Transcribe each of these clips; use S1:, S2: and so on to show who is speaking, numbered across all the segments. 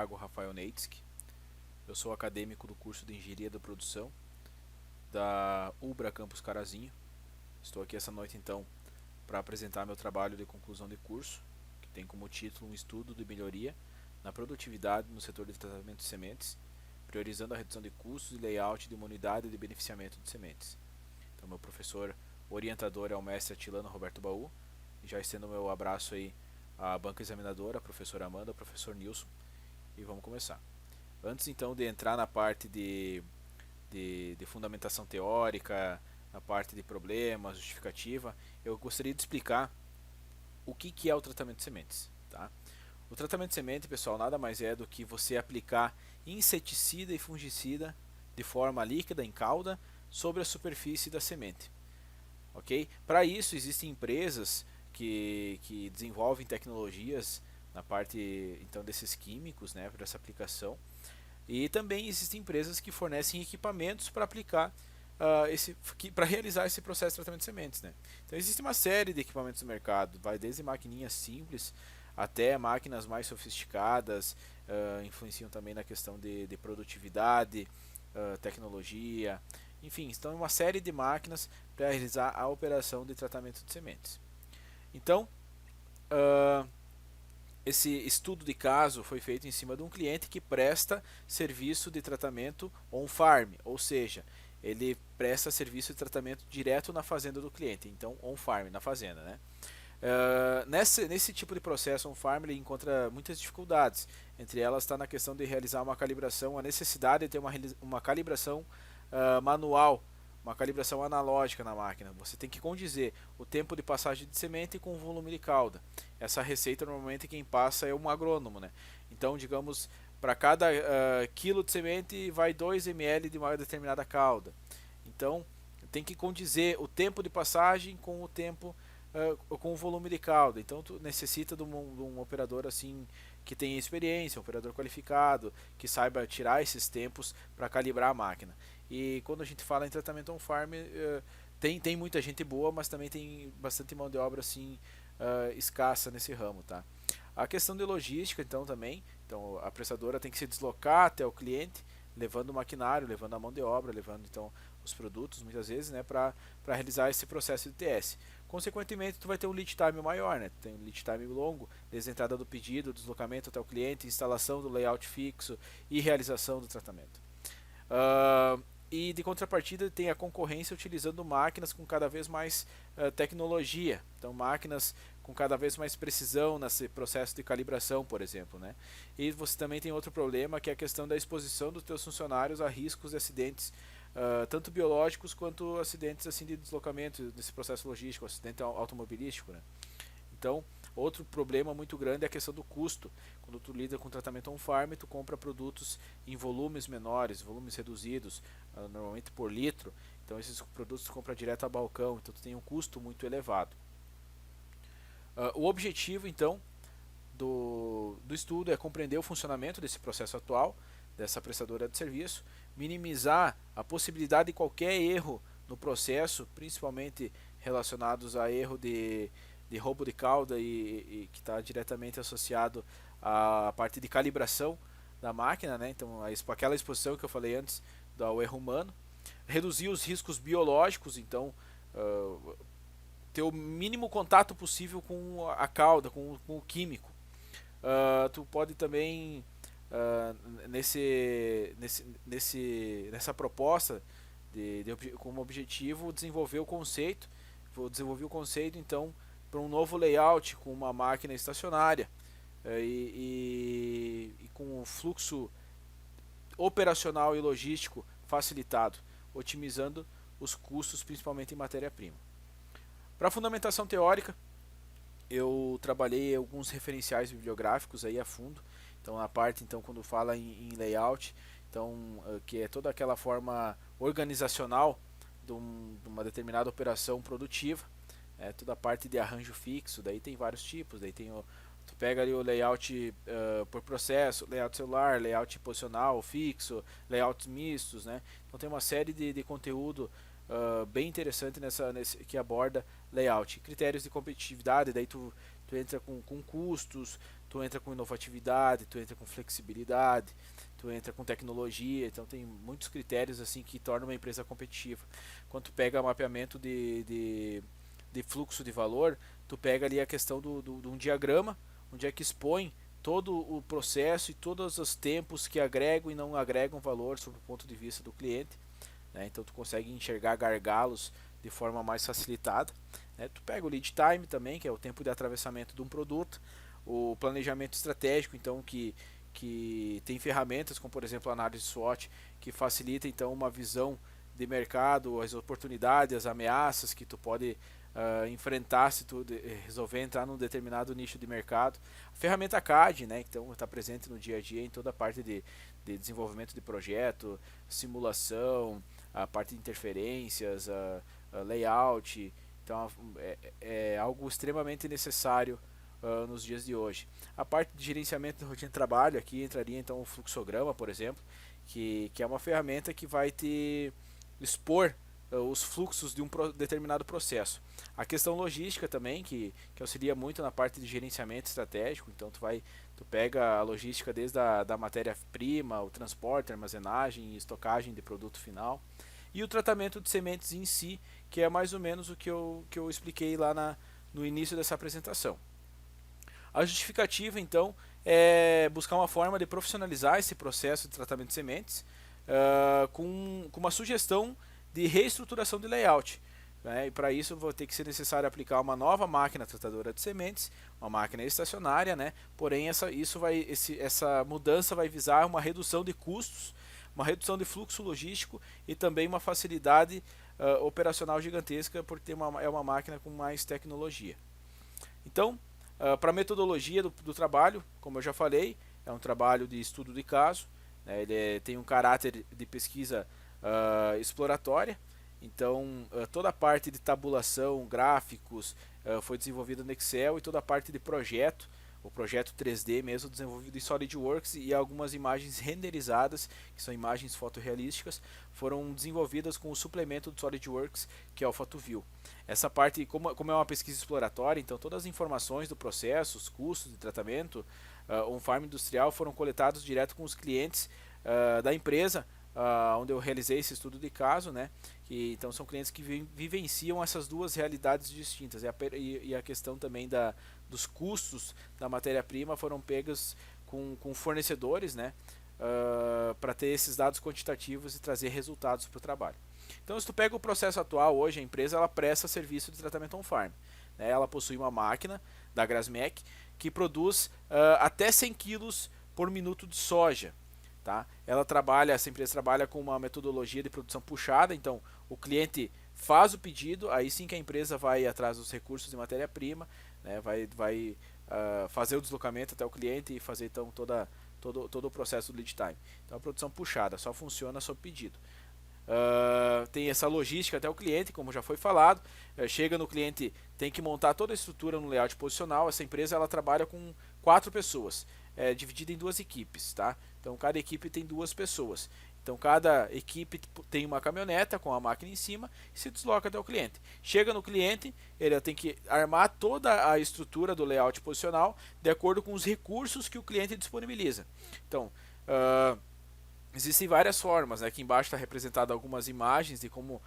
S1: Thiago Rafael Neitsky. Eu sou acadêmico do curso de Engenharia da Produção da Ubra Campus Carazinho. Estou aqui essa noite então para apresentar meu trabalho de conclusão de curso, que tem como título um estudo de melhoria na produtividade no setor de tratamento de sementes, priorizando a redução de custos e layout de uma unidade de beneficiamento de sementes. Então meu professor orientador é o mestre Atilano Roberto Baú, e já estendo meu abraço aí à banca examinadora, a professora Amanda, ao professor Nilson, e vamos começar. Antes então de entrar na parte de fundamentação teórica, na parte de problemas, justificativa, eu gostaria de explicar o que é o tratamento de sementes. Tá? O tratamento de semente, pessoal, nada mais é do que você aplicar inseticida e fungicida de forma líquida em cauda sobre a superfície da semente. Ok? Para isso existem empresas que desenvolvem tecnologias na parte então desses químicos, né, para essa aplicação. E também existem empresas que fornecem equipamentos para aplicar para realizar esse processo de tratamento de sementes, né? Então existe uma série de equipamentos no mercado, vai desde maquininhas simples até máquinas mais sofisticadas, influenciam também na questão de produtividade, tecnologia, enfim, estão uma série de máquinas para realizar a operação de tratamento de sementes. Então, esse estudo de caso foi feito em cima de um cliente que presta serviço de tratamento on-farm, ou seja, ele presta serviço de tratamento direto na fazenda do cliente, então on-farm, na fazenda, né? Nesse tipo de processo on-farm ele encontra muitas dificuldades, entre elas está na questão de realizar uma calibração, a necessidade de ter uma calibração manual, uma calibração analógica na máquina. Você tem que condizer o tempo de passagem de semente com o volume de cauda. Essa receita normalmente quem passa é um agrônomo, né? Então, digamos, para cada quilo de semente vai 2 ml de uma determinada cauda. Então, tem que condizer o tempo de passagem com o tempo com o volume de cauda. Então, tu necessita de um operador assim que tenha experiência, um operador qualificado, que saiba tirar esses tempos para calibrar a máquina. E quando a gente fala em tratamento on-farm, tem muita gente boa, mas também tem bastante mão de obra assim escassa nesse ramo, tá? A questão de logística, então, também. Então, a prestadora tem que se deslocar até o cliente, levando o maquinário, levando a mão de obra, levando então os produtos, muitas vezes, né, para realizar esse processo de TS. Consequentemente, tu vai ter um lead time maior, né? Tem um lead time longo, desde a entrada do pedido, deslocamento até o cliente, instalação do layout fixo e realização do tratamento. E de contrapartida tem a concorrência utilizando máquinas com cada vez mais tecnologia, então máquinas com cada vez mais precisão nesse processo de calibração, por exemplo, né? E você também tem outro problema que é a questão da exposição dos teus funcionários a riscos de acidentes, tanto biológicos quanto acidentes assim de deslocamento nesse processo logístico, acidente automobilístico, né? Então, outro problema muito grande é a questão do custo. Quando tu lida com tratamento on-farm, tu compra produtos em volumes menores, volumes reduzidos, normalmente por litro. Então, esses produtos tu compra direto a balcão, então tu tem um custo muito elevado. O objetivo, então, do estudo é compreender o funcionamento desse processo atual, dessa prestadora de serviço, minimizar a possibilidade de qualquer erro no processo, principalmente relacionados a erro de roubo de cauda e que está diretamente associado à parte de calibração da máquina, né? Então aquela exposição que eu falei antes do erro humano, reduzir os riscos biológicos, então ter o mínimo contato possível com a cauda, com o químico. Tu pode também nessa proposta como objetivo desenvolver o conceito. Vou desenvolver o conceito então para um novo layout com uma máquina estacionária e com um fluxo operacional e logístico facilitado, otimizando os custos, principalmente em matéria-prima. Para a fundamentação teórica, eu trabalhei alguns referenciais bibliográficos aí a fundo. Então, na parte, então, quando fala em layout, então, que é toda aquela forma organizacional de uma determinada operação produtiva, toda a parte de arranjo fixo, daí tem vários tipos, daí tem tu pega ali o layout por processo, layout celular, layout posicional, fixo, layouts mistos, né? Então tem uma série de conteúdo bem interessante que aborda layout. Critérios de competitividade, daí tu entra com custos, tu entra com inovatividade, tu entra com flexibilidade, tu entra com tecnologia, então tem muitos critérios assim que tornam uma empresa competitiva. Quando tu pega mapeamento de fluxo de valor, tu pega ali a questão de um diagrama, onde é que expõe todo o processo e todos os tempos que agregam e não agregam valor sob o ponto de vista do cliente, né? Então tu consegue enxergar gargalos de forma mais facilitada, né? Tu pega o lead time também, que é o tempo de atravessamento de um produto, o planejamento estratégico, então que tem ferramentas como por exemplo a análise SWOT, que facilita então uma visão de mercado, as oportunidades, as ameaças que tu pode enfrentar se tu resolver entrar num determinado nicho de mercado. A ferramenta CAD, né, então está presente no dia a dia em toda a parte de desenvolvimento de projeto, simulação, a parte de interferências, a layout. Então é algo extremamente necessário nos dias de hoje. A parte de gerenciamento de rotina de trabalho, aqui entraria então o fluxograma, por exemplo, que é uma ferramenta que vai te expor os fluxos de um determinado processo. A questão logística também, que auxilia muito na parte de gerenciamento estratégico, então tu pega a logística desde da matéria-prima, o transporte, armazenagem e estocagem de produto final, e o tratamento de sementes em si, que é mais ou menos o que eu expliquei lá no início dessa apresentação. A justificativa, então, é buscar uma forma de profissionalizar esse processo de tratamento de sementes com uma sugestão de reestruturação de layout. Né? E para isso vou ter que ser necessário aplicar uma nova máquina tratadora de sementes, uma máquina estacionária, né? Porém essa mudança vai visar uma redução de custos, uma redução de fluxo logístico e também uma facilidade operacional gigantesca, porque é uma máquina com mais tecnologia. Então, para a metodologia do trabalho, como eu já falei, é um trabalho de estudo de caso, né? Ele tem um caráter de pesquisa exploratória, então toda a parte de tabulação, gráficos foi desenvolvida no Excel, e toda a parte de projeto, o projeto 3D mesmo, desenvolvido em SolidWorks, e algumas imagens renderizadas, que são imagens fotorrealísticas, foram desenvolvidas com o suplemento do SolidWorks, que é o PhotoView. Essa parte, como é uma pesquisa exploratória, então todas as informações do processo, os custos de tratamento, on-farm industrial, foram coletados direto com os clientes da empresa, onde eu realizei esse estudo de caso, né? Então são clientes que vivenciam essas duas realidades distintas, e a questão também dos custos da matéria-prima foram pegas com fornecedores, né? Para ter esses dados quantitativos e trazer resultados para o trabalho. Então, se tu pega o processo atual, hoje a empresa ela presta serviço de tratamento on-farm, né? Ela possui uma máquina da Grasmec que produz até 100 kg por minuto de soja. Tá? Essa empresa trabalha com uma metodologia de produção puxada, então o cliente faz o pedido, aí sim que a empresa vai atrás dos recursos de matéria-prima, né? vai fazer o deslocamento até o cliente e fazer então todo o processo do lead time. Então a produção puxada só funciona sob pedido. Tem essa logística até o cliente, como já foi falado, chega no cliente, tem que montar toda a estrutura no layout posicional. Essa empresa ela trabalha com 4 pessoas, dividida em 2 equipes, tá? Então cada equipe tem 2 pessoas. Então cada equipe tem uma caminhoneta com a máquina em cima e se desloca até o cliente. Chega no cliente, ele tem que armar toda a estrutura do layout posicional de acordo com os recursos que o cliente disponibiliza. Então, existem várias formas, né? Aqui embaixo está representado algumas imagens de como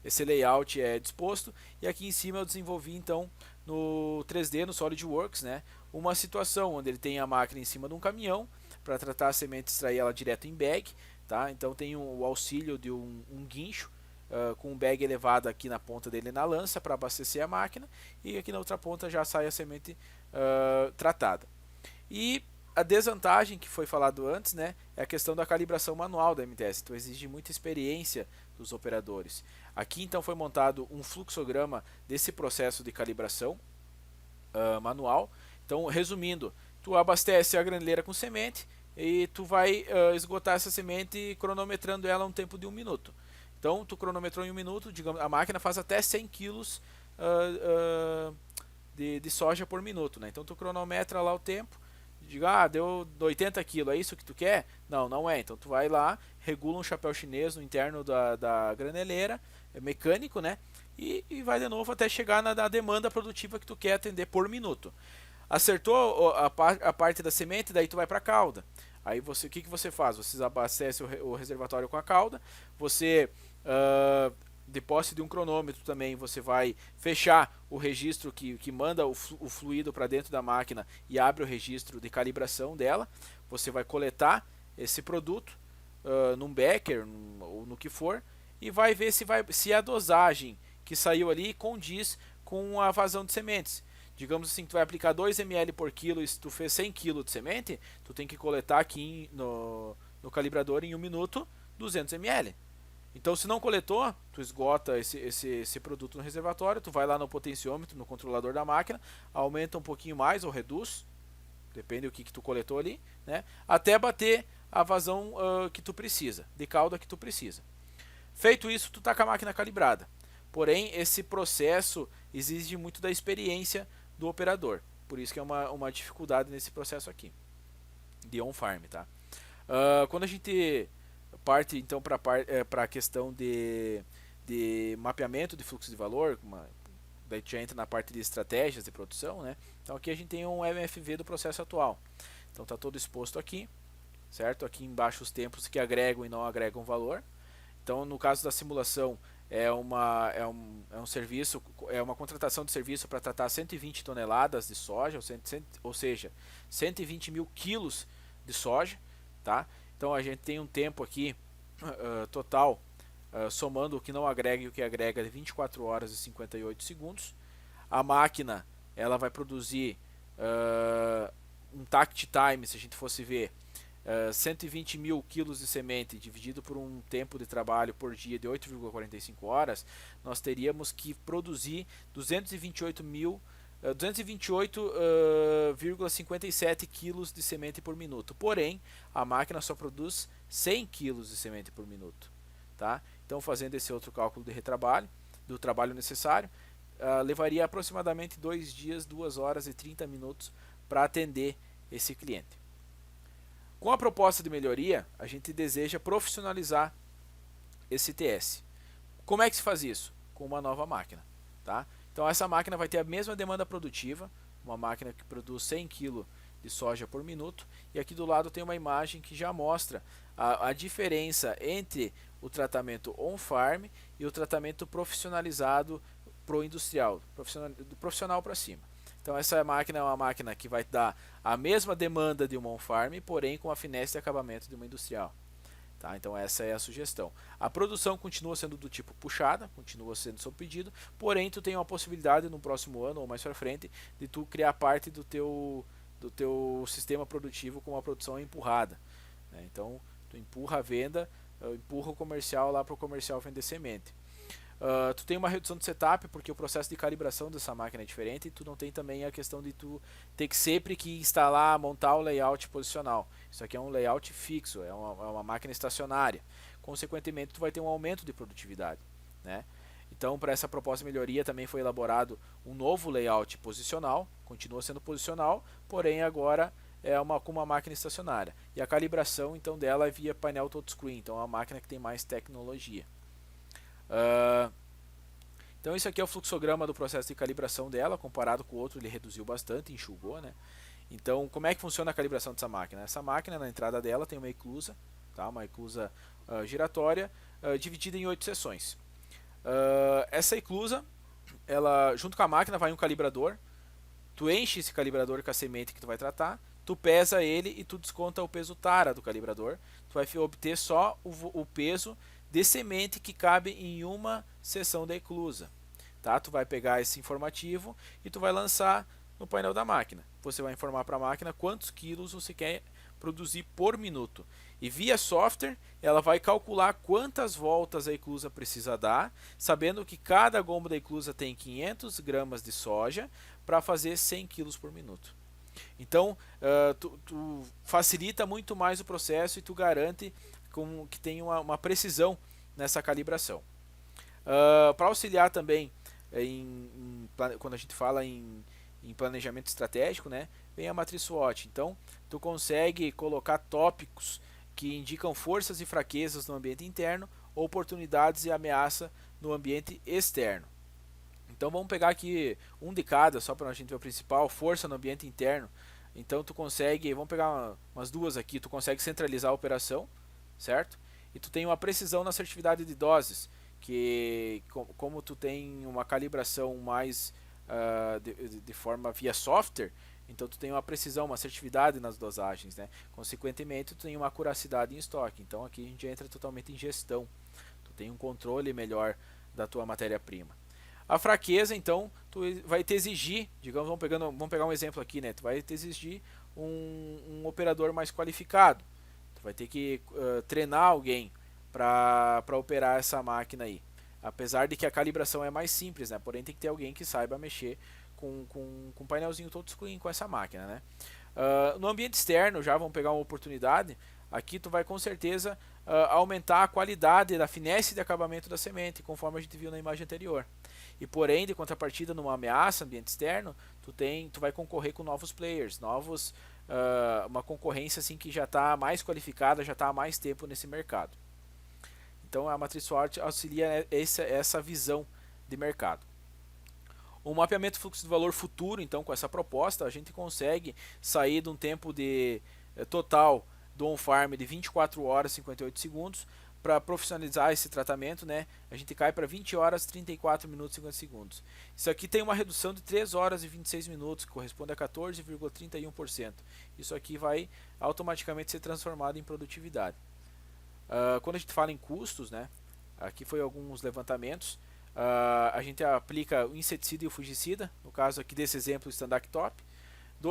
S1: esse layout é disposto, e aqui em cima eu desenvolvi então no 3D, no SolidWorks, né? Uma situação onde ele tem a máquina em cima de um caminhão para tratar a semente e extrair ela direto em bag, tá? Então tem o auxílio de um guincho com um bag elevado aqui na ponta dele na lança para abastecer a máquina, e aqui na outra ponta já sai a semente tratada. E a desvantagem que foi falado antes, né, é a questão da calibração manual da MTS, então exige muita experiência dos operadores. Aqui então foi montado um fluxograma desse processo de calibração manual. Então, resumindo, tu abastece a graneleira com semente e tu vai esgotar essa semente cronometrando ela um tempo de 1 minuto. Então, tu cronometrou em 1 minuto, digamos, a máquina faz até 100 kg de soja por minuto, né? Então tu cronometra lá o tempo, diga, deu 80 kg, é isso que tu quer? Não, não é. Então tu vai lá, regula um chapéu chinês no interno da graneleira, é mecânico, né? E vai de novo até chegar na demanda produtiva que tu quer atender por minuto. Acertou a parte da semente, daí tu vai para a cauda. Aí o que você faz? Você abastece o reservatório com a cauda, você de posse de um cronômetro também, você vai fechar o registro que manda o fluido para dentro da máquina e abre o registro de calibração dela. Você vai coletar esse produto num becker ou no que for e vai ver se a dosagem que saiu ali condiz com a vazão de sementes. Digamos assim, tu vai aplicar 2 ml por quilo e se tu fez 100 kg de semente, tu tem que coletar aqui no calibrador em 1 minuto 200 ml. Então, se não coletou, tu esgota esse produto no reservatório, tu vai lá no potenciômetro, no controlador da máquina, aumenta um pouquinho mais ou reduz, depende do que tu coletou ali, né? Até bater a vazão que tu precisa, de calda que tu precisa. Feito isso, tu tá com a máquina calibrada. Porém, esse processo exige muito da experiência do operador. Por isso que é uma dificuldade nesse processo aqui, de on-farm, tá? Quando a gente parte então para a questão de mapeamento de fluxo de valor, daí já entra na parte de estratégias de produção, né? Então aqui a gente tem um MFV do processo atual. Então está todo exposto aqui, certo? Aqui embaixo os tempos que agregam e não agregam valor. Então no caso da simulação é um serviço, é uma contratação de serviço para tratar 120 toneladas de soja, ou seja, 120 mil quilos de soja, tá? Então a gente tem um tempo aqui total, somando o que não agrega e o que agrega, de 24 horas e 58 segundos. A máquina ela vai produzir um takt time, se a gente fosse ver, 120 mil quilos de semente dividido por um tempo de trabalho por dia de 8,45 horas, nós teríamos que produzir 228,57 quilos de semente por minuto. Porém, a máquina só produz 100 quilos de semente por minuto. Tá? Então, fazendo esse outro cálculo de retrabalho, do trabalho necessário, levaria aproximadamente 2 dias, 2 horas e 30 minutos para atender esse cliente. Com a proposta de melhoria, a gente deseja profissionalizar esse TS. Como é que se faz isso? Com uma nova máquina. Tá? Então essa máquina vai ter a mesma demanda produtiva, uma máquina que produz 100 kg de soja por minuto, e aqui do lado tem uma imagem que já mostra a diferença entre o tratamento on-farm e o tratamento profissionalizado pro industrial, do profissional para cima. Então essa máquina é uma máquina que vai dar a mesma demanda de uma on-farm, porém com a finesse de acabamento de uma industrial. Tá? Então essa é a sugestão. A produção continua sendo do tipo puxada, continua sendo sob pedido, porém tu tem uma possibilidade no próximo ano ou mais para frente de tu criar parte do teu sistema produtivo com uma produção empurrada. Né? Então tu empurra a venda, empurra o comercial lá para o comercial vender semente. Tu tem uma redução de setup porque o processo de calibração dessa máquina é diferente, e tu não tem também a questão de tu ter que sempre que instalar, montar o layout posicional. Isso aqui é um layout fixo, é uma máquina estacionária. Consequentemente, tu vai ter um aumento de produtividade, né? Então, para essa proposta de melhoria também foi elaborado um novo layout posicional, continua sendo posicional, porém agora com uma máquina estacionária. E a calibração então dela é via painel touchscreen, então é uma máquina que tem mais tecnologia. Então isso aqui é o fluxograma do processo de calibração dela, comparado com o outro ele reduziu bastante, enxugou, né? Então como é que funciona a calibração dessa máquina? Essa máquina, na entrada dela tem uma eclusa, tá? Uma eclusa giratória, dividida em 8 seções. Essa eclusa, ela, junto com a máquina vai um calibrador, tu enche esse calibrador com a semente que tu vai tratar, tu pesa ele e tu desconta o peso tara do calibrador, tu vai obter só o peso de semente que cabe em uma seção da eclusa. Tá? Tu vai pegar esse informativo e tu vai lançar no painel da máquina. Você vai informar para a máquina quantos quilos você quer produzir por minuto. E via software, ela vai calcular quantas voltas a eclusa precisa dar, sabendo que cada gomma da eclusa tem 500 gramas de soja para fazer 100 quilos por minuto. Então, tu facilita muito mais o processo e tu garante que tem uma precisão nessa calibração. Para auxiliar também quando a gente fala em planejamento estratégico, né, vem a matriz SWOT. Então, tu consegue colocar tópicos que indicam forças e fraquezas no ambiente interno, oportunidades e ameaça no ambiente externo. Então vamos pegar aqui um de cada, só para a gente ver o principal, força no ambiente interno. Então tu consegue, vamos pegar umas duas aqui, tu consegue centralizar a operação, certo? E tu tem uma precisão na assertividade de doses, que como tu tem uma calibração mais de forma via software, então tu tem uma precisão, uma assertividade nas dosagens, né? Consequentemente tu tem uma acuracidade em estoque. Então aqui a gente entra totalmente em gestão. Tu tem um controle melhor da tua matéria-prima. A fraqueza, então, tu vai te exigir, digamos, vamos pegar um exemplo aqui, né? Tu vai te exigir um operador mais qualificado. Tu vai ter que treinar alguém para operar essa máquina aí. Apesar de que a calibração é mais simples, né? Porém tem que ter alguém que saiba mexer com um painelzinho touchscreen com essa máquina, né? No ambiente externo, já vamos pegar uma oportunidade. Aqui tu vai com certeza aumentar a qualidade da finesse de acabamento da semente, conforme a gente viu na imagem anterior. E porém, de contrapartida, numa ameaça ambiente externo, tu vai concorrer com novos players, uma concorrência assim que já está mais qualificada, já está há mais tempo nesse mercado. Então a matriz SWOT auxilia essa visão de mercado. O mapeamento fluxo de valor futuro, então, com essa proposta, a gente consegue sair de um tempo de total do on-farm de 24 horas e 58 segundos para profissionalizar esse tratamento, né? A gente cai para 20 horas 34 minutos e 50 segundos. Isso aqui tem uma redução de 3 horas e 26 minutos, que corresponde a 14,31%. Isso aqui vai automaticamente ser transformado em produtividade. Quando a gente fala em custos, né? Aqui foi alguns levantamentos. A gente aplica o inseticida e o fungicida, no caso aqui desse exemplo o Standactop,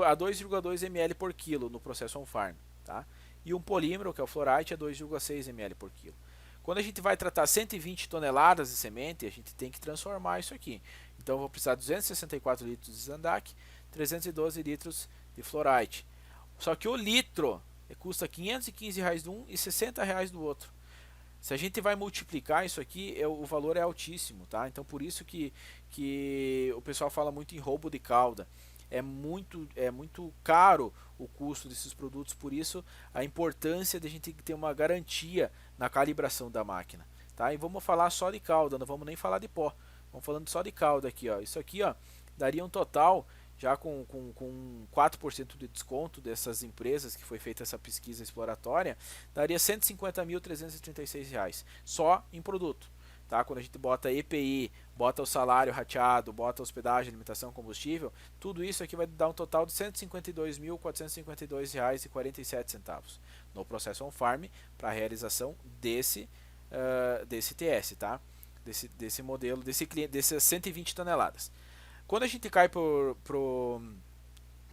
S1: a 2,2 ml por quilo no processo on-farm, tá? E um polímero, que é o Fluorite, a 2,6 ml por quilo. Quando a gente vai tratar 120 toneladas de semente, a gente tem que transformar isso aqui. Então eu vou precisar de 264 litros de Zandac, 312 litros de Fluorite. Só que o litro custa R$515 de um e R$60 do outro. Se a gente vai multiplicar isso aqui, o valor é altíssimo, tá? Então por isso que o pessoal fala muito em roubo de cauda. É muito caro o custo desses produtos, por isso a importância de a gente ter uma garantia na calibração da máquina, tá? E vamos falar só de cauda, não vamos nem falar de pó. Vamos falando só de cauda aqui, ó. Isso aqui, ó, daria um total já com 4% de desconto dessas empresas que foi feita essa pesquisa exploratória, daria R$150.336 só em produto. Tá? Quando a gente bota EPI, bota o salário rateado, bota hospedagem, alimentação, combustível, tudo isso aqui vai dar um total de R$152.452,47 no processo on-farm para a realização desse TS, tá? Desse modelo, dessas 120 toneladas. Quando a gente cai pro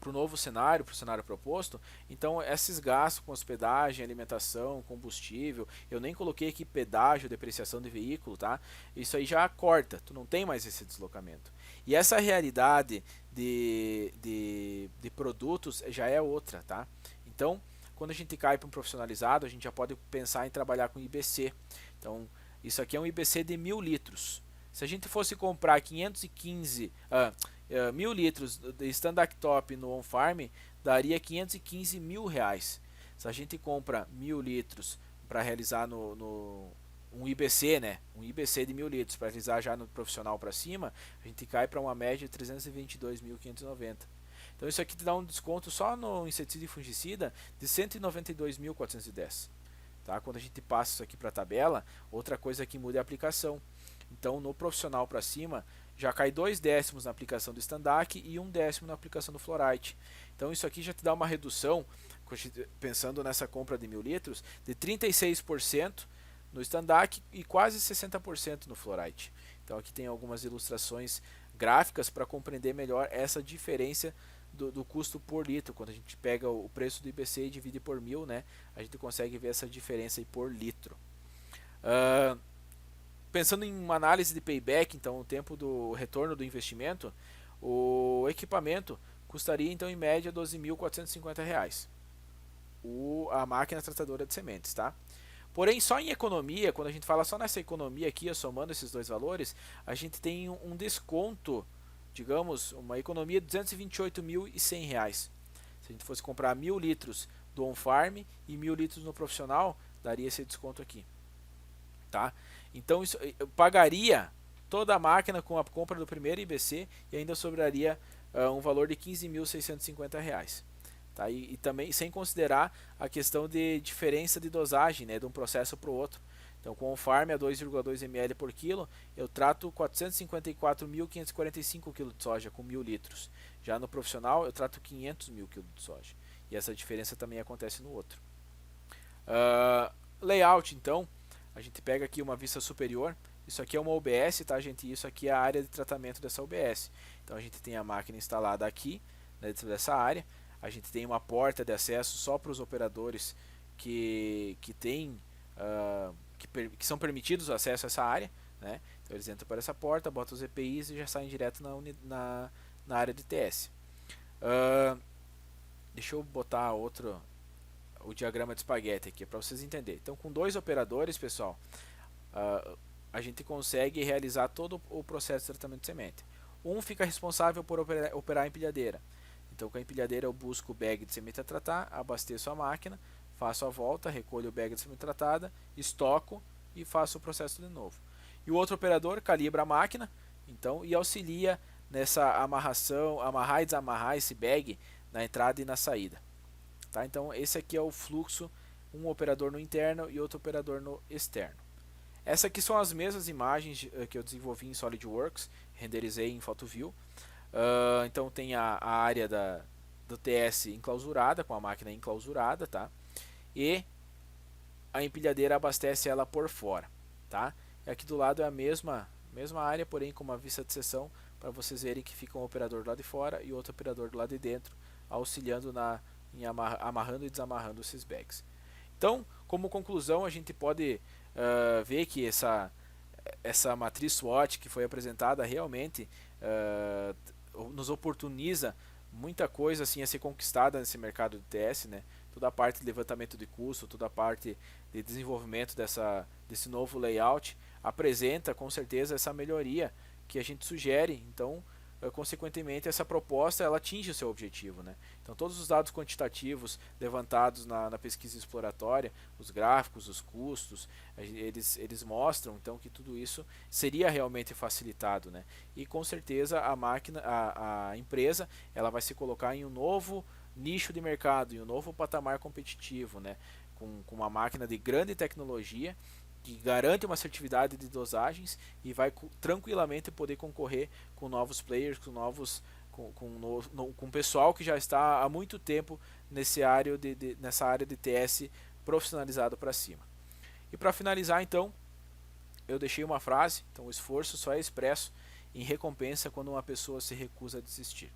S1: novo cenário, para o cenário proposto, então esses gastos com hospedagem, alimentação, combustível, eu nem coloquei aqui pedágio, depreciação de veículo, tá? Isso aí já corta, tu não tem mais esse deslocamento. E essa realidade de produtos já é outra, tá? Então, quando a gente cai para um profissionalizado, a gente já pode pensar em trabalhar com IBC. Então, isso aqui é um IBC de 1000 litros. Se a gente fosse comprar 1000 litros de Standactop no on-farm, daria R$515 mil. Se a gente compra 1000 litros para realizar um IBC, né? Um IBC de 1000 litros para realizar já no profissional para cima, a gente cai para uma média de 322.590. Então isso aqui te dá um desconto só no inseticida e fungicida de 192.410. Tá? Quando a gente passa isso aqui para a tabela, outra coisa que muda é a aplicação. Então no profissional para cima já cai 2 décimos na aplicação do Standac e 1 décimo na aplicação do Fluorite. Então isso aqui já te dá uma redução, pensando nessa compra de 1000 litros, de 36% no Standac e quase 60% no Fluorite. Então aqui tem algumas ilustrações gráficas para compreender melhor essa diferença do custo por litro. Quando a gente pega o preço do IBC e divide por 1000, né, a gente consegue ver essa diferença aí por litro. Pensando em uma análise de payback, então o tempo do retorno do investimento, o equipamento custaria então em média R$12.450, a máquina tratadora de sementes, tá? Porém, só em economia, quando a gente fala só nessa economia aqui, somando esses dois valores, a gente tem um desconto, digamos, uma economia de R$228.100. Se a gente fosse comprar 1000 litros do on-farm e 1000 litros no profissional, daria esse desconto aqui, tá? Então isso eu pagaria toda a máquina com a compra do primeiro IBC e ainda sobraria um valor de R$ 15.650. Tá? E também sem considerar a questão de diferença de dosagem, né, de um processo para o outro. Então, com o farm a 2,2 ml por quilo, eu trato 454.545 kg de soja com 1.000 litros. Já no profissional, eu trato 500.000 kg de soja. E essa diferença também acontece no outro. Layout, então, a gente pega aqui uma vista superior. Isso aqui é uma OBS, tá, gente? Isso aqui é a área de tratamento dessa OBS. Então, a gente tem a máquina instalada aqui, dentro dessa área. A gente tem uma porta de acesso só para os operadores que são permitidos o acesso a essa área, né? Então eles entram por essa porta, botam os EPIs e já saem direto na área de TS. Deixa eu botar o diagrama de espaguete aqui para vocês entenderem. Então, com 2 operadores, pessoal, a gente consegue realizar todo o processo de tratamento de semente. Um fica responsável por operar a empilhadeira. Então, com a empilhadeira eu busco o bag de semente a tratar, abasteço a máquina, faço a volta, recolho o bag de semente tratada, estoco e faço o processo de novo. E o outro operador calibra a máquina, então, e auxilia nessa amarração, amarrar e desamarrar esse bag na entrada e na saída. Tá? Então, esse aqui é o fluxo, um operador no interno e outro operador no externo. Essas aqui são as mesmas imagens que eu desenvolvi em SolidWorks, renderizei em PhotoView. Então tem a área do TS enclausurada, com a máquina enclausurada, tá? E a empilhadeira abastece ela por fora, tá? E aqui do lado é a mesma área, porém com uma vista de seção, para vocês verem que fica um operador do lado de fora e outro operador do lado de dentro, auxiliando em amarrando e desamarrando esses bags. Então, como conclusão, a gente pode ver que essa matriz SWOT que foi apresentada realmente nos oportuniza muita coisa assim a ser conquistada nesse mercado de TS, né? Toda a parte de levantamento de custo, toda a parte de desenvolvimento desse novo layout apresenta com certeza essa melhoria que a gente sugere. Então, consequentemente, essa proposta ela atinge o seu objetivo, né? Então, todos os dados quantitativos levantados na pesquisa exploratória, os gráficos, os custos, eles mostram então que tudo isso seria realmente facilitado, né? E com certeza a empresa ela vai se colocar em um novo nicho de mercado, em um novo patamar competitivo, né? Com uma máquina de grande tecnologia que garante uma assertividade de dosagens e vai tranquilamente poder concorrer com novos players, com pessoal que já está há muito tempo nessa área de TS profissionalizado para cima. E para finalizar, então, eu deixei uma frase: então, o esforço só é expresso em recompensa quando uma pessoa se recusa a desistir.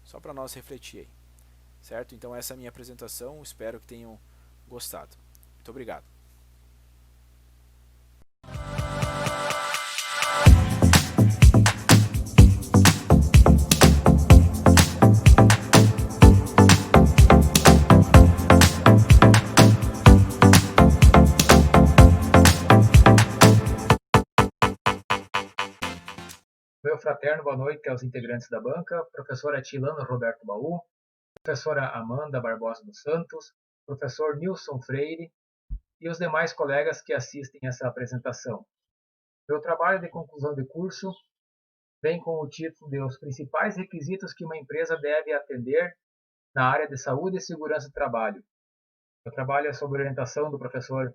S1: Só para nós refletir aí, certo? Então essa é a minha apresentação, espero que tenham gostado. Muito obrigado.
S2: Meu fraterno boa noite aos integrantes da banca, professora Tilano Roberto Baú, professora Amanda Barbosa dos Santos, professor Nilson Freire e os demais colegas que assistem essa apresentação. Meu trabalho de conclusão de curso vem com o título de Os principais requisitos que uma empresa deve atender na área de saúde e segurança do trabalho. Meu trabalho é sob orientação do professor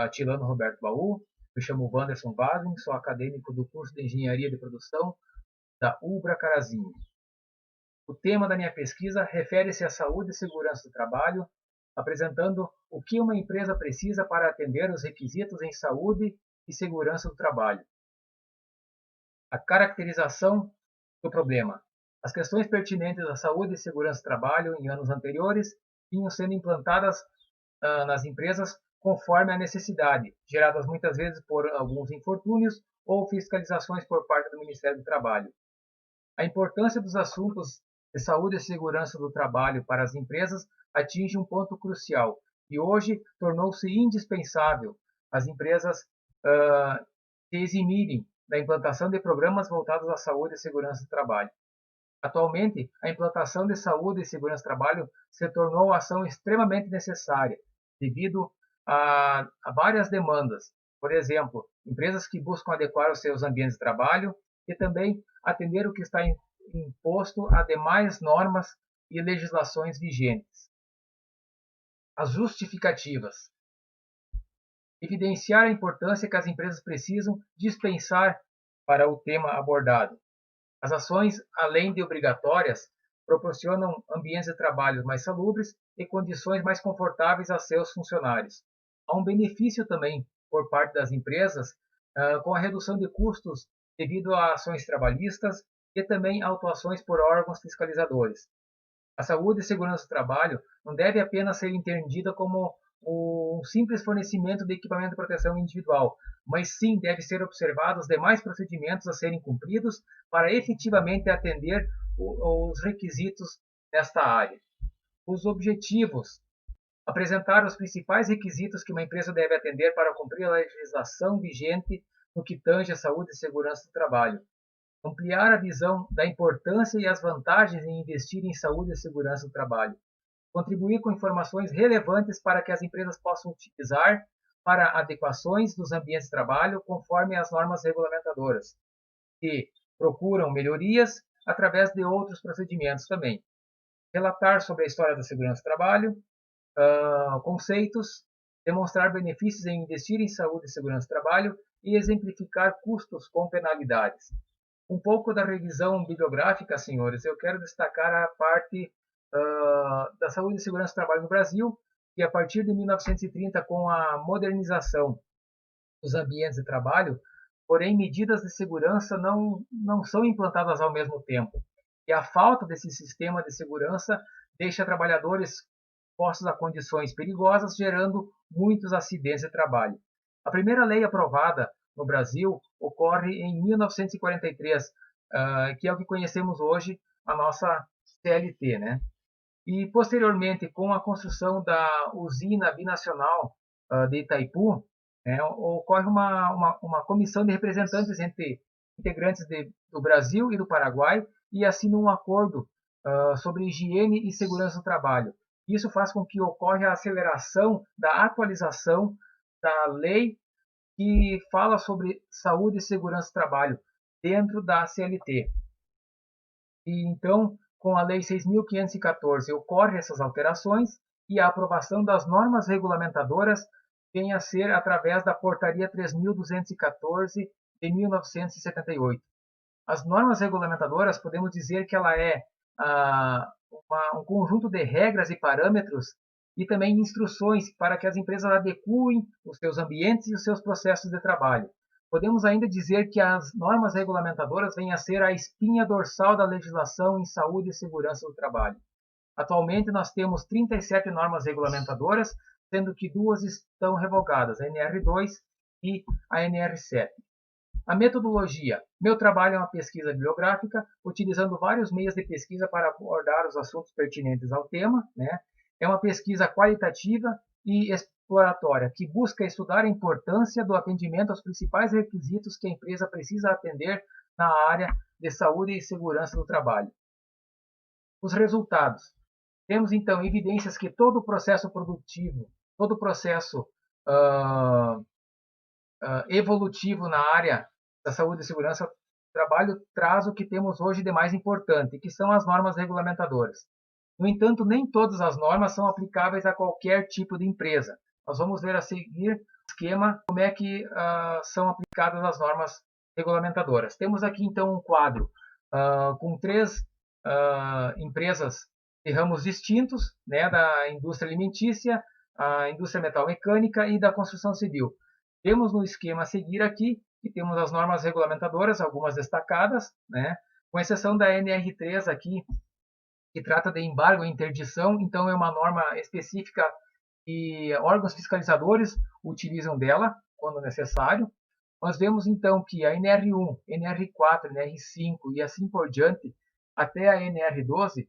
S2: Atilano Roberto Baú. Me chamo Wanderson Vazen, sou acadêmico do curso de Engenharia de Produção da Ubra Carazinho. O tema da minha pesquisa refere-se à saúde e segurança do trabalho, apresentando o que uma empresa precisa para atender os requisitos em saúde e segurança do trabalho. A caracterização do problema. As questões pertinentes à saúde e segurança do trabalho em anos anteriores vinham sendo implantadas nas empresas conforme a necessidade, geradas muitas vezes por alguns infortúnios ou fiscalizações por parte do Ministério do Trabalho. A importância dos assuntos de saúde e segurança do trabalho para as empresas atinge um ponto crucial e hoje tornou-se indispensável as empresas se eximirem da implantação de programas voltados à saúde e segurança do trabalho. Atualmente, a implantação de saúde e segurança do trabalho se tornou ação extremamente necessária, devido a várias demandas. Por exemplo, empresas que buscam adequar os seus ambientes de trabalho e também atender o que está imposto a demais normas e legislações vigentes. As justificativas. Evidenciar a importância que as empresas precisam dispensar para o tema abordado. As ações, além de obrigatórias, proporcionam ambientes de trabalho mais salubres e condições mais confortáveis a seus funcionários. Há um benefício também por parte das empresas com a redução de custos devido a ações trabalhistas e também autuações por órgãos fiscalizadores. A saúde e segurança do trabalho não deve apenas ser entendida como um simples fornecimento de equipamento de proteção individual, mas sim deve ser observado os demais procedimentos a serem cumpridos para efetivamente atender os requisitos desta área. Os objetivos. Apresentar os principais requisitos que uma empresa deve atender para cumprir a legislação vigente no que tange à saúde e segurança do trabalho. Ampliar a visão da importância e as vantagens em investir em saúde e segurança do trabalho. Contribuir com informações relevantes para que as empresas possam utilizar para adequações dos ambientes de trabalho conforme as normas regulamentadoras. E procuram melhorias através de outros procedimentos também. Relatar sobre a história da segurança do trabalho, conceitos, demonstrar benefícios em investir em saúde e segurança do trabalho e exemplificar custos com penalidades. Um pouco da revisão bibliográfica, senhores, eu quero destacar a parte da saúde e segurança do trabalho no Brasil, que a partir de 1930, com a modernização dos ambientes de trabalho, porém medidas de segurança não são implantadas ao mesmo tempo. E a falta desse sistema de segurança deixa trabalhadores postos a condições perigosas, gerando muitos acidentes de trabalho. A primeira lei aprovada no Brasil ocorre em 1943, que é o que conhecemos hoje, a nossa CLT, né? E, posteriormente, com a construção da usina binacional de Itaipu, ocorre uma comissão de representantes entre integrantes do Brasil e do Paraguai e assinam um acordo sobre higiene e segurança do trabalho. Isso faz com que ocorra a aceleração da atualização da lei que fala sobre saúde e segurança do trabalho dentro da CLT. E então, com a Lei 6.514, ocorrem essas alterações e a aprovação das normas regulamentadoras vem a ser através da Portaria 3.214 de 1978. As normas regulamentadoras, podemos dizer que ela é um conjunto de regras e parâmetros e também instruções para que as empresas adequem os seus ambientes e os seus processos de trabalho. Podemos ainda dizer que as normas regulamentadoras vêm a ser a espinha dorsal da legislação em saúde e segurança do trabalho. Atualmente, nós temos 37 normas regulamentadoras, sendo que 2 estão revogadas, a NR2 e a NR7. A metodologia. Meu trabalho é uma pesquisa bibliográfica, utilizando vários meios de pesquisa para abordar os assuntos pertinentes ao tema, né? É uma pesquisa qualitativa e exploratória, que busca estudar a importância do atendimento aos principais requisitos que a empresa precisa atender na área de saúde e segurança do trabalho. Os resultados. Temos, então, evidências que todo o processo produtivo, todo o processo evolutivo na área da saúde e segurança do trabalho traz o que temos hoje de mais importante, que são as normas regulamentadoras. No entanto, nem todas as normas são aplicáveis a qualquer tipo de empresa. Nós vamos ver a seguir o esquema, como é que são aplicadas as normas regulamentadoras. Temos aqui, então, um quadro com 3 empresas de ramos distintos, né, da indústria alimentícia, a indústria metalmecânica e da construção civil. Temos no esquema a seguir aqui, que temos as normas regulamentadoras, algumas destacadas, né, com exceção da NR3 aqui, que trata de embargo e interdição, então é uma norma específica e órgãos fiscalizadores utilizam dela quando necessário. Nós vemos então que a NR1, NR4, NR5 e assim por diante, até a NR12,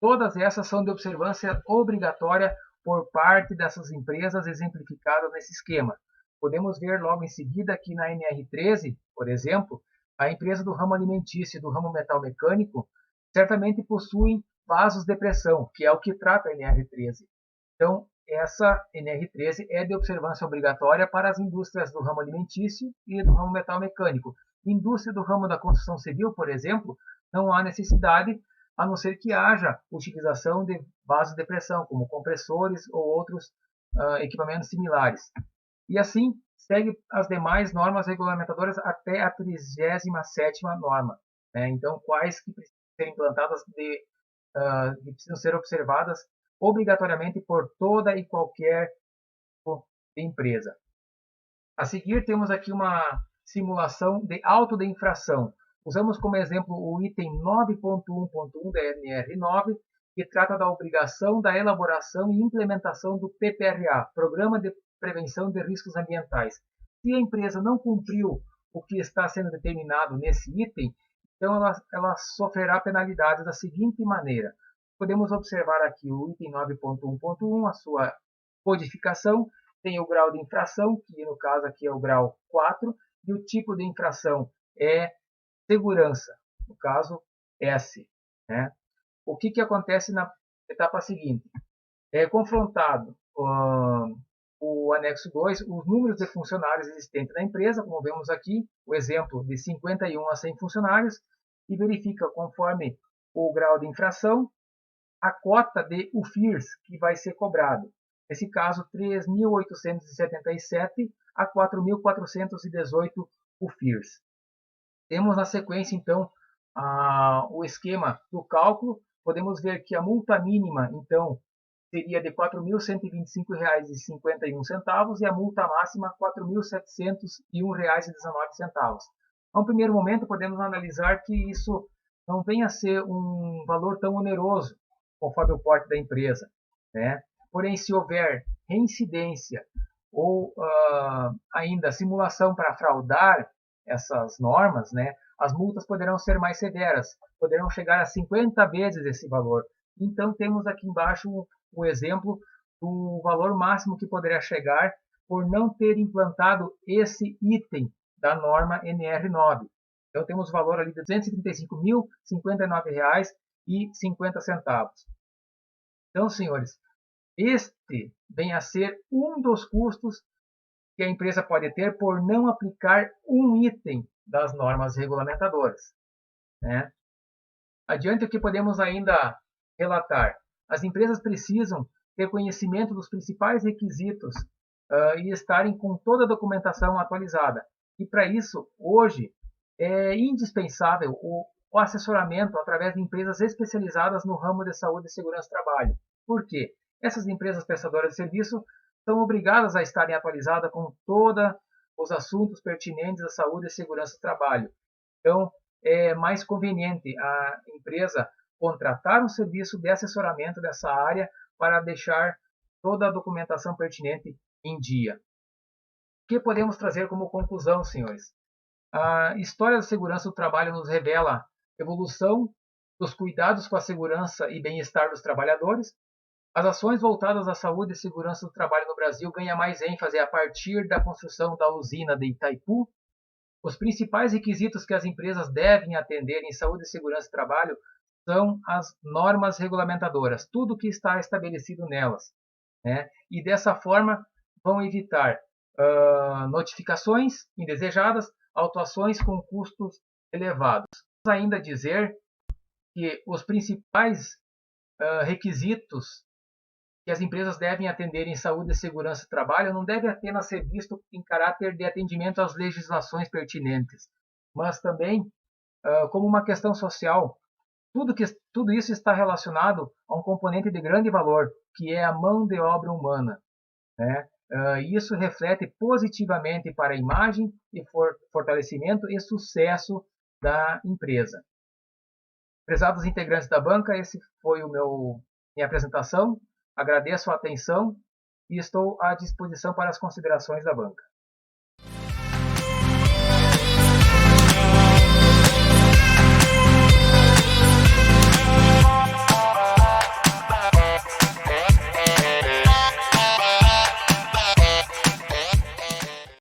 S2: todas essas são de observância obrigatória por parte dessas empresas exemplificadas nesse esquema. Podemos ver logo em seguida que na NR13, por exemplo, a empresa do ramo alimentício e do ramo metalmecânico certamente possuem vasos de pressão, que é o que trata a NR13. Então, essa NR13 é de observância obrigatória para as indústrias do ramo alimentício e do ramo metal mecânico. Indústria do ramo da construção civil, por exemplo, não há necessidade, a não ser que haja utilização de vasos de pressão, como compressores ou outros equipamentos similares. E assim, segue as demais normas regulamentadoras até a 37ª norma. Né? Então, quais que precisam ser implantadas que precisam ser observadas obrigatoriamente por toda e qualquer empresa. A seguir, temos aqui uma simulação de auto de infração. Usamos como exemplo o item 9.1.1 da NR9, que trata da obrigação da elaboração e implementação do PPRA, Programa de Prevenção de Riscos Ambientais. Se a empresa não cumpriu o que está sendo determinado nesse item, então ela sofrerá penalidades da seguinte maneira. Podemos observar aqui o item 9.1.1, a sua codificação, tem o grau de infração, que no caso aqui é o grau 4, e o tipo de infração é segurança, no caso S. Né? O que acontece na etapa seguinte? É confrontado o anexo 2, os números de funcionários existentes na empresa, como vemos aqui, o exemplo de 51 a 100 funcionários, e verifica conforme o grau de infração, a cota de UFIRS que vai ser cobrado. Nesse caso, 3.877 a 4.418 UFIRS. Temos na sequência, então, o esquema do cálculo. Podemos ver que a multa mínima, então, seria de R$ 4.125,51 e a multa máxima R$ 4.701,19. A um primeiro momento, podemos analisar que isso não venha a ser um valor tão oneroso, conforme o porte da empresa. Né? Porém, se houver reincidência ou ainda simulação para fraudar essas normas, né, as multas poderão ser mais severas, poderão chegar a 50 vezes esse valor. Então, temos aqui embaixo o exemplo do valor máximo que poderia chegar por não ter implantado esse item da norma NR9. Então, temos o valor ali de R$ 235.059,50. Então, senhores, este vem a ser um dos custos que a empresa pode ter por não aplicar um item das normas regulamentadoras. Né? Adiante, o que podemos ainda relatar? As empresas precisam ter conhecimento dos principais requisitos e estarem com toda a documentação atualizada. E para isso, hoje, é indispensável o assessoramento através de empresas especializadas no ramo de saúde e segurança do trabalho. Por quê? Essas empresas prestadoras de serviço são obrigadas a estarem atualizadas com todos os assuntos pertinentes à saúde e segurança do trabalho. Então, é mais conveniente a empresa contratar um serviço de assessoramento dessa área para deixar toda a documentação pertinente em dia. O que podemos trazer como conclusão, senhores? A história da segurança do trabalho nos revela a evolução dos cuidados com a segurança e bem-estar dos trabalhadores. As ações voltadas à saúde e segurança do trabalho no Brasil ganham mais ênfase a partir da construção da usina de Itaipu. Os principais requisitos que as empresas devem atender em saúde e segurança do trabalho são as normas regulamentadoras, tudo que está estabelecido nelas. Né? E dessa forma vão evitar notificações indesejadas, autuações com custos elevados. Vamos ainda dizer que os principais requisitos que as empresas devem atender em saúde e segurança do trabalho não deve apenas ser visto em caráter de atendimento às legislações pertinentes, mas também como uma questão social. Tudo isso está relacionado a um componente de grande valor, que é a mão de obra humana. Né? Isso reflete positivamente para a imagem e fortalecimento e sucesso da empresa. Prezados integrantes da banca, esse foi minha apresentação. Agradeço a atenção e estou à disposição para as considerações da banca.